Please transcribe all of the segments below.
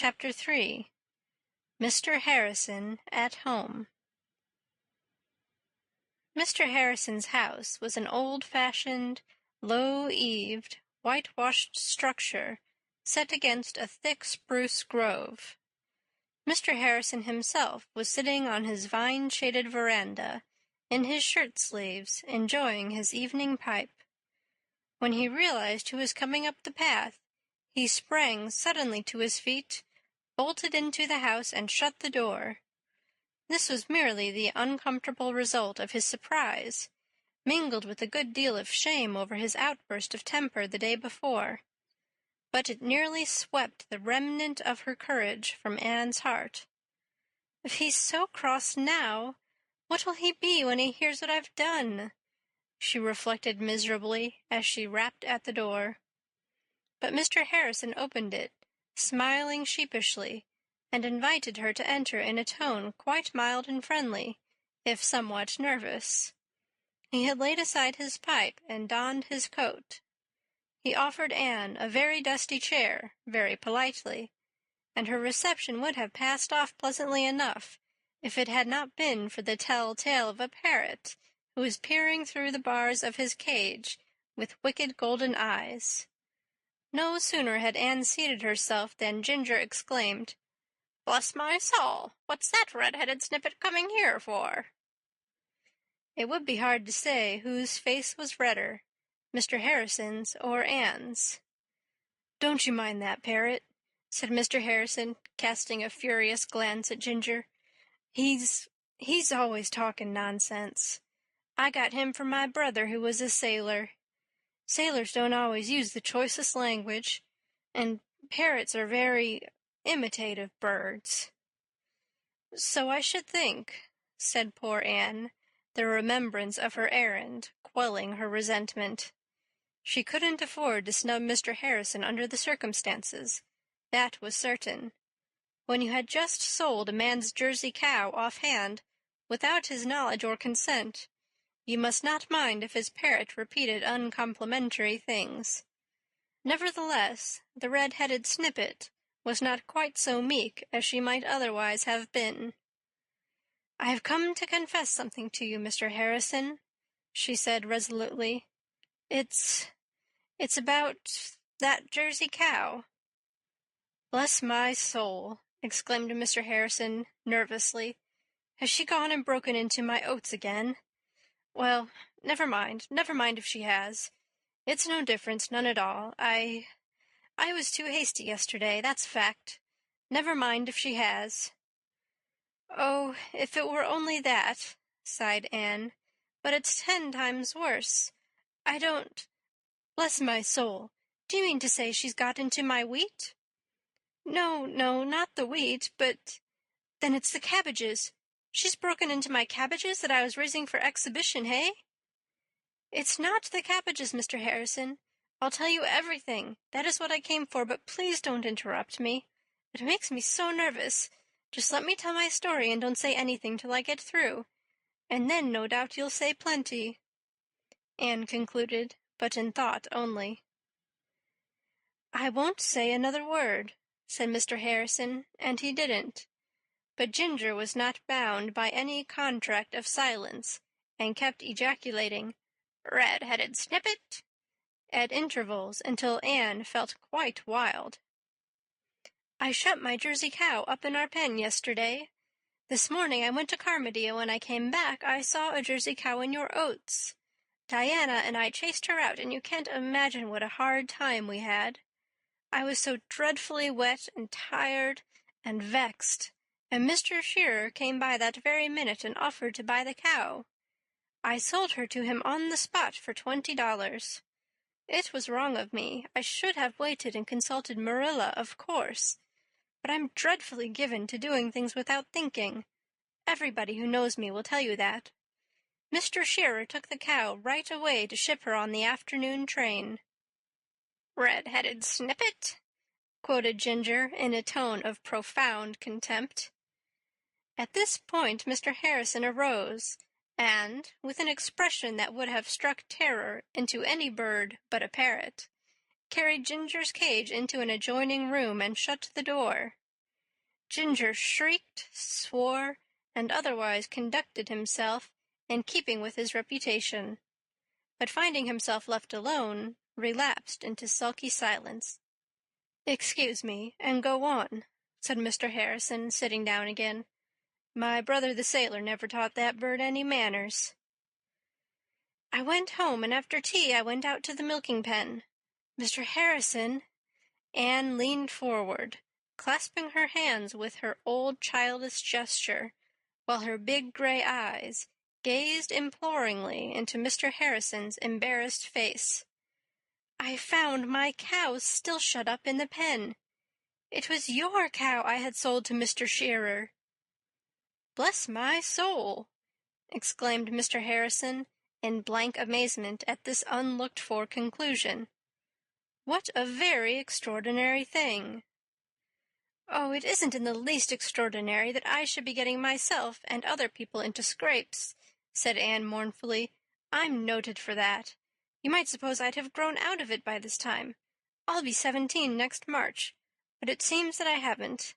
Chapter 3. Mr. Harrison at Home. Mr. Harrison's house was an old-fashioned, low-eaved, whitewashed structure set against a thick spruce grove. Mr. Harrison himself was sitting on his vine-shaded veranda, in his shirt-sleeves, enjoying his evening pipe. When he realized who was coming up the path, he sprang suddenly to his feet, bolted into the house, and shut the door. This was merely the uncomfortable result of his surprise, mingled with a good deal of shame over his outburst of temper the day before. But it nearly swept the remnant of her courage from Anne's heart. "If he's so cross now, what will he be when he hears what I've done?" she reflected miserably as she rapped at the door. But Mr. Harrison opened it, smiling sheepishly, and invited her to enter in a tone quite mild and friendly, if somewhat nervous. He had laid aside his pipe and donned his coat. He offered Anne a very dusty chair, very politely, and her reception would have passed off pleasantly enough if it had not been for the tell-tale of a parrot who was peering through the bars of his cage with wicked golden eyes. No sooner had Anne seated herself than Ginger exclaimed, "Bless my soul! What's that red-headed snippet coming here for?" It would be hard to say whose face was redder, Mr. Harrison's or Anne's. "Don't you mind that parrot," said Mr. Harrison, casting a furious glance at Ginger. He's always talking nonsense. I got him from my brother, who was a sailor. Sailors don't always use the choicest language, and parrots are very imitative birds." "So I should think," said poor Anne, the remembrance of her errand quelling her resentment. She couldn't afford to snub Mr. Harrison under the circumstances, that was certain. When you had just sold a man's Jersey cow offhand, without his knowledge or consent, you must not mind if his parrot repeated uncomplimentary things. Nevertheless, the red-headed snippet was not quite so meek as she might otherwise have been. "I have come to confess something to you, Mr. Harrison," she said resolutely. It's about that Jersey cow." "Bless my soul!" exclaimed Mr. Harrison nervously. "Has she gone and broken into my oats again? Well, never mind if she has. It's no difference, none at all. I was too hasty yesterday, that's a fact. Never mind if she has." "Oh, if it were only that," sighed Anne. "But it's 10 times worse. I don't— Bless my soul, do you mean to say she's got into my wheat?" No, not the wheat, but— Then it's the cabbages. She's broken into my cabbages that I was raising for exhibition, hey?" "It's not the cabbages, Mr. Harrison. I'll tell you everything. That is what I came for, but please don't interrupt me. It makes me so nervous. Just let me tell my story and don't say anything till I get through. And then no doubt you'll say plenty," Anne concluded, but in thought only. "I won't say another word," said Mr. Harrison, and he didn't. But Ginger was not bound by any contract of silence, and kept ejaculating, "Red-headed snippet," at intervals until Anne felt quite wild. "I shut my Jersey cow up in our pen yesterday. This morning I went to Carmody, and when I came back I saw a Jersey cow in your oats. Diana and I chased her out, and you can't imagine what a hard time we had. I was so dreadfully wet and tired and vexed, and Mr. Shearer came by that very minute and offered to buy the cow. I sold her to him on the spot for $20. It was wrong of me. I should have waited and consulted Marilla, of course. But I'm dreadfully given to doing things without thinking. Everybody who knows me will tell you that. Mr. Shearer took the cow right away to ship her on the afternoon train." "Red-headed snippet," quoted Ginger in a tone of profound contempt. At this point Mr. Harrison arose, and, with an expression that would have struck terror into any bird but a parrot, carried Ginger's cage into an adjoining room and shut the door. Ginger shrieked, swore, and otherwise conducted himself in keeping with his reputation, but finding himself left alone, relapsed into sulky silence. "Excuse me, and go on," said Mr. Harrison, sitting down again. "My brother the sailor never taught that bird any manners." "I went home, and after tea I went out to the milking pen. Mr. Harrison—" Anne leaned forward, clasping her hands with her old childish gesture, while her big gray eyes gazed imploringly into Mr. Harrison's embarrassed face. "I found my cow still shut up in the pen. It was your cow I had sold to Mr. Shearer." "Bless my soul!" exclaimed Mr. Harrison, in blank amazement at this unlooked-for conclusion. "What a very extraordinary thing!" "Oh, it isn't in the least extraordinary that I should be getting myself and other people into scrapes," said Anne mournfully. "I'm noted for that. You might suppose I'd have grown out of it by this time. I'll be 17 next March, but it seems that I haven't.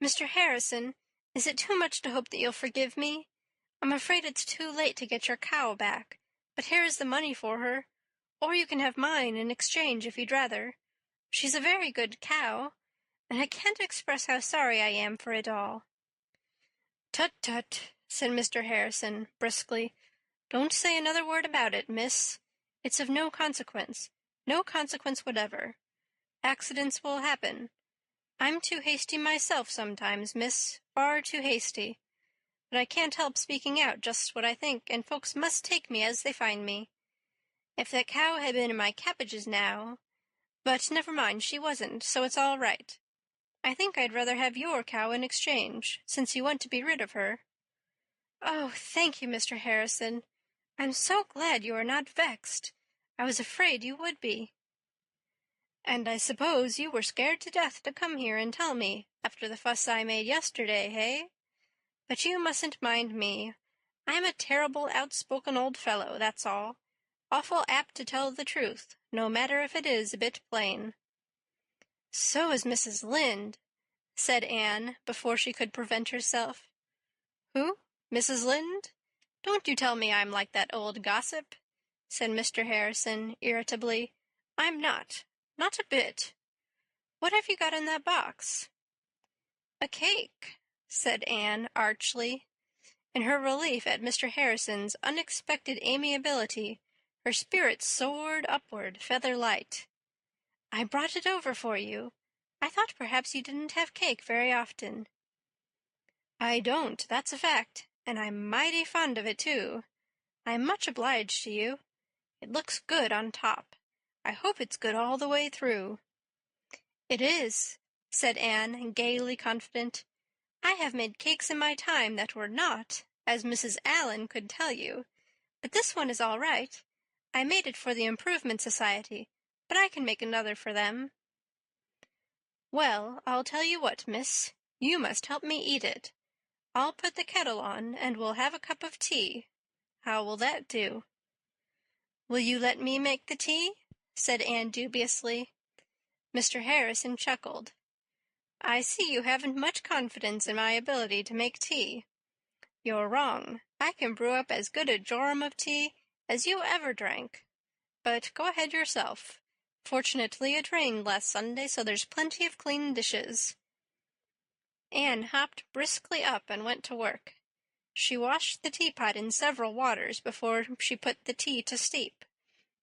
Mr. Harrison, is it too much to hope that you'll forgive me? I'm afraid it's too late to get your cow back, but here is the money for her. Or you can have mine in exchange if you'd rather. She's a very good cow, and I can't express how sorry I am for it all." "Tut, tut," said Mr. Harrison briskly. "Don't say another word about it, miss. It's of no consequence whatever. Accidents will happen. I'm too hasty myself sometimes, miss, far too hasty. But I can't help speaking out just what I think, and folks must take me as they find me. If that cow had been in my cabbages now— But never mind, she wasn't, so it's all right. I think I'd rather have your cow in exchange, since you want to be rid of her." "Oh, thank you, Mr. Harrison. I'm so glad you are not vexed. I was afraid you would be." "And I suppose you were scared to death to come here and tell me, after the fuss I made yesterday, hey? But you mustn't mind me. I'm a terrible outspoken old fellow, that's all. Awful apt to tell the truth, no matter if it is a bit plain." "So is Mrs. Lynde," said Anne, before she could prevent herself. "Who? Mrs. Lynde? Don't you tell me I'm like that old gossip," said Mr. Harrison irritably. "I'm not. Not a bit. What have you got in that box?" "A cake," said Anne archly. In her relief at Mr. Harrison's unexpected amiability, her spirits soared upward, feather-light. "I brought it over for you. I thought perhaps you didn't have cake very often." "I don't, that's a fact, and I'm mighty fond of it, too. I'm much obliged to you. It looks good on top. I hope it's good all the way through." "It is," said Anne, gaily confident. "I have made cakes in my time that were not, as Mrs. Allan could tell you. But this one is all right. I made it for the Improvement Society, but I can make another for them." "Well, I'll tell you what, miss. You must help me eat it. I'll put the kettle on, and we'll have a cup of tea. How will that do?" "Will you let me make the tea?" said Anne dubiously. Mr. Harrison chuckled. "I see you haven't much confidence in my ability to make tea. You're wrong. I can brew up as good a jorum of tea as you ever drank. But go ahead yourself. Fortunately, it rained last Sunday, so there's plenty of clean dishes." Anne hopped briskly up and went to work. She washed the teapot in several waters before she put the tea to steep.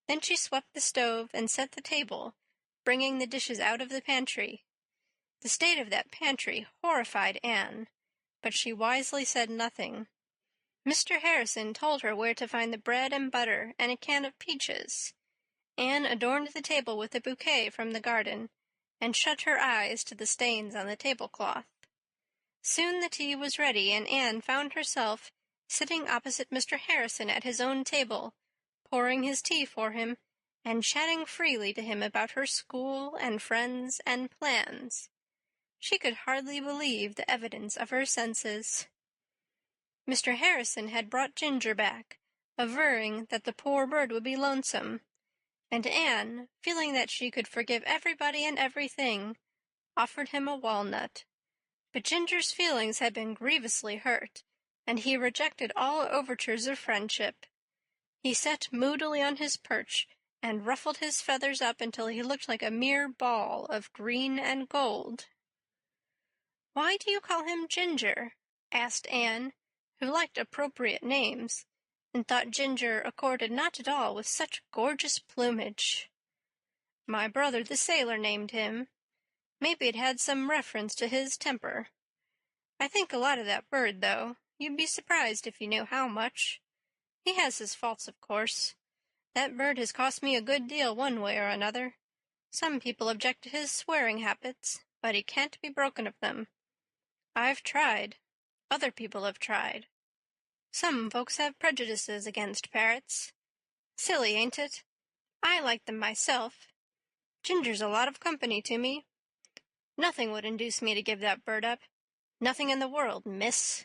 Then she swept the stove and set the table, bringing the dishes out of the pantry. The state of that pantry horrified Anne, but she wisely said nothing. Mr. Harrison told her where to find the bread and butter and a can of peaches. Anne adorned the table with a bouquet from the garden, and shut her eyes to the stains on the tablecloth. Soon the tea was ready, and Anne found herself sitting opposite Mr. Harrison at his own table, pouring his tea for him, and chatting freely to him about her school and friends and plans. She could hardly believe the evidence of her senses. Mr. Harrison had brought Ginger back, averring that the poor bird would be lonesome, and Anne, feeling that she could forgive everybody and everything, offered him a walnut. But Ginger's feelings had been grievously hurt, and he rejected all overtures of friendship. He sat moodily on his perch and ruffled his feathers up until he looked like a mere ball of green and gold. "Why do you call him Ginger?" asked Anne, who liked appropriate names, and thought Ginger accorded not at all with such gorgeous plumage. "My brother the sailor named him. Maybe it had some reference to his temper. I think a lot of that bird, though. You'd be surprised if you knew how much. He has his faults, of course. That bird has cost me a good deal one way or another. Some people object to his swearing habits, but he can't be broken of them. I've tried. Other people have tried. Some folks have prejudices against parrots. Silly, ain't it? I like them myself. Ginger's a lot of company to me. Nothing would induce me to give that bird up. Nothing in the world, miss."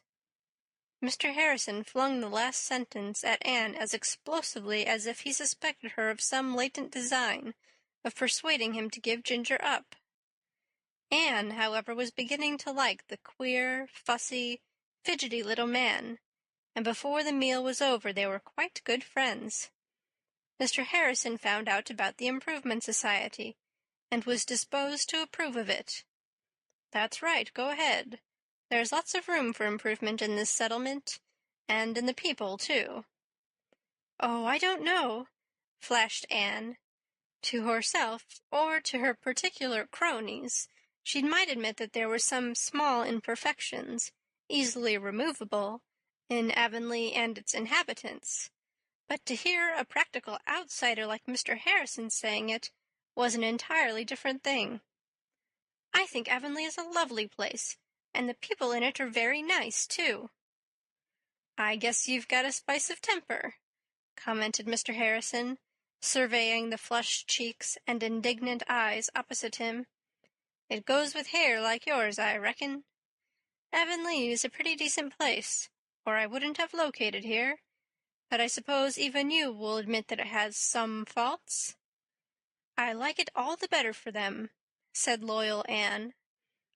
Mr. Harrison flung the last sentence at Anne as explosively as if he suspected her of some latent design of persuading him to give Ginger up. Anne, however, was beginning to like the queer, fussy, fidgety little man, and before the meal was over they were quite good friends. Mr. Harrison found out about the Improvement Society, and was disposed to approve of it. "That's right, go ahead. There's lots of room for improvement in this settlement, and in the people, too." "Oh, I don't know," flashed Anne. To herself, or to her particular cronies, she might admit that there were some small imperfections, easily removable, in Avonlea and its inhabitants, but to hear a practical outsider like Mr. Harrison saying it was an entirely different thing. "I think Avonlea is a lovely place, and the people in it are very nice, too." "I guess you've got a spice of temper," commented Mr. Harrison, surveying the flushed cheeks and indignant eyes opposite him. "It goes with hair like yours, I reckon. Avonlea is a pretty decent place, or I wouldn't have located here, but I suppose even you will admit that it has some faults." "I like it all the better for them," said loyal Anne.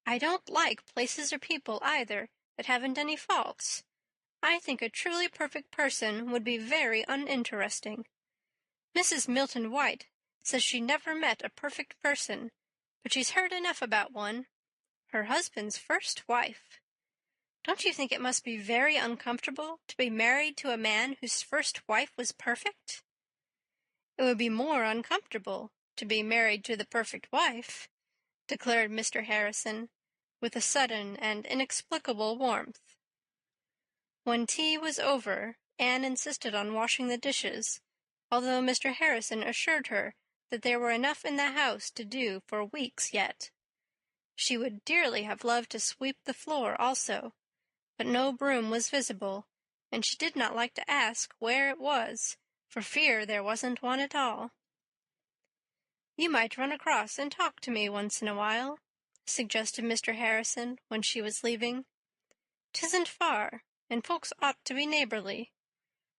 "I don't like places or people, either, that haven't any faults. I think a truly perfect person would be very uninteresting. Mrs. Milton White says she never met a perfect person, but she's heard enough about one. Her husband's first wife. Don't you think it must be very uncomfortable to be married to a man whose first wife was perfect?" "It would be more uncomfortable to be married to the perfect wife," declared Mr. Harrison, with a sudden and inexplicable warmth. When tea was over, Anne insisted on washing the dishes, although Mr. Harrison assured her that there were enough in the house to do for weeks yet. She would dearly have loved to sweep the floor also, but no broom was visible, and she did not like to ask where it was, for fear there wasn't one at all. "You might run across and talk to me once in a while," suggested Mr. Harrison when she was leaving. "'Tisn't far, and folks ought to be neighborly.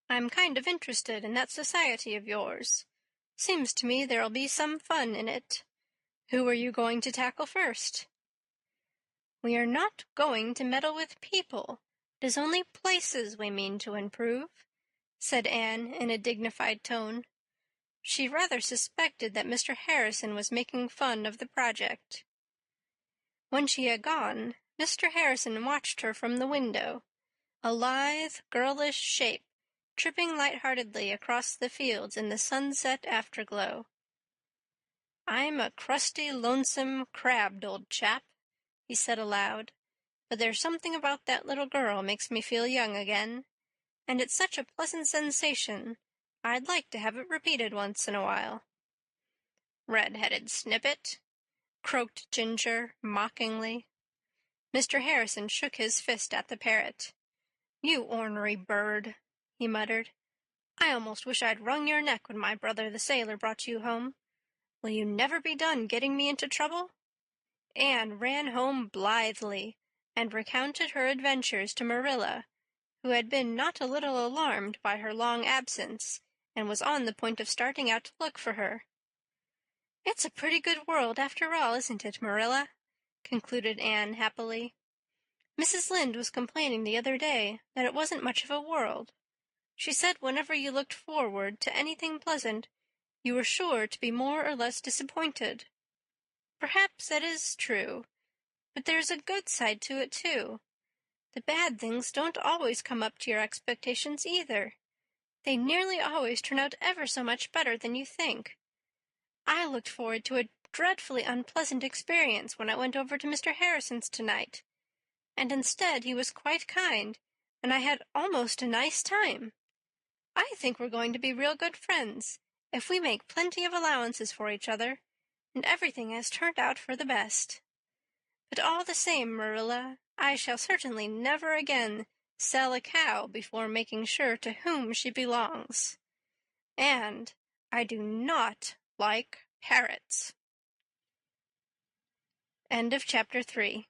I'm kind of interested in that society of yours. Seems to me there'll be some fun in it. Who are you going to tackle first?" "We are not going to meddle with people. It is only places we mean to improve," said Anne in a dignified tone. She rather suspected that Mr. Harrison was making fun of the project. When she had gone, Mr. Harrison watched her from the window, a lithe, girlish shape, tripping light-heartedly across the fields in the sunset afterglow. "I'm a crusty, lonesome, crabbed old chap," he said aloud, "but there's something about that little girl makes me feel young again, and it's such a pleasant sensation, I'd like to have it repeated once in a while." "Red-headed snippet," croaked Ginger, mockingly. Mr. Harrison shook his fist at the parrot. "You ornery bird," he muttered. "I almost wish I'd wrung your neck when my brother the sailor brought you home. Will you never be done getting me into trouble?" Anne ran home blithely, and recounted her adventures to Marilla, who had been not a little alarmed by her long absence, and was on the point of starting out to look for her. "It's a pretty good world after all, isn't it, Marilla?" concluded Anne happily. Mrs. Lynde was complaining the other day that it wasn't much of a world. She said whenever you looked forward to anything pleasant, you were sure to be more or less disappointed. Perhaps that is true, but there's a good side to it, too. The bad things don't always come up to your expectations either. They nearly always turn out ever so much better than you think. I looked forward to a dreadfully unpleasant experience when I went over to Mr. Harrison's tonight, and instead he was quite kind, and I had almost a nice time. I think we're going to be real good friends, if we make plenty of allowances for each other, and everything has turned out for the best. But all the same, Marilla, I shall certainly never again sell a cow before making sure to whom she belongs. And I do not like parrots. End of chapter 3.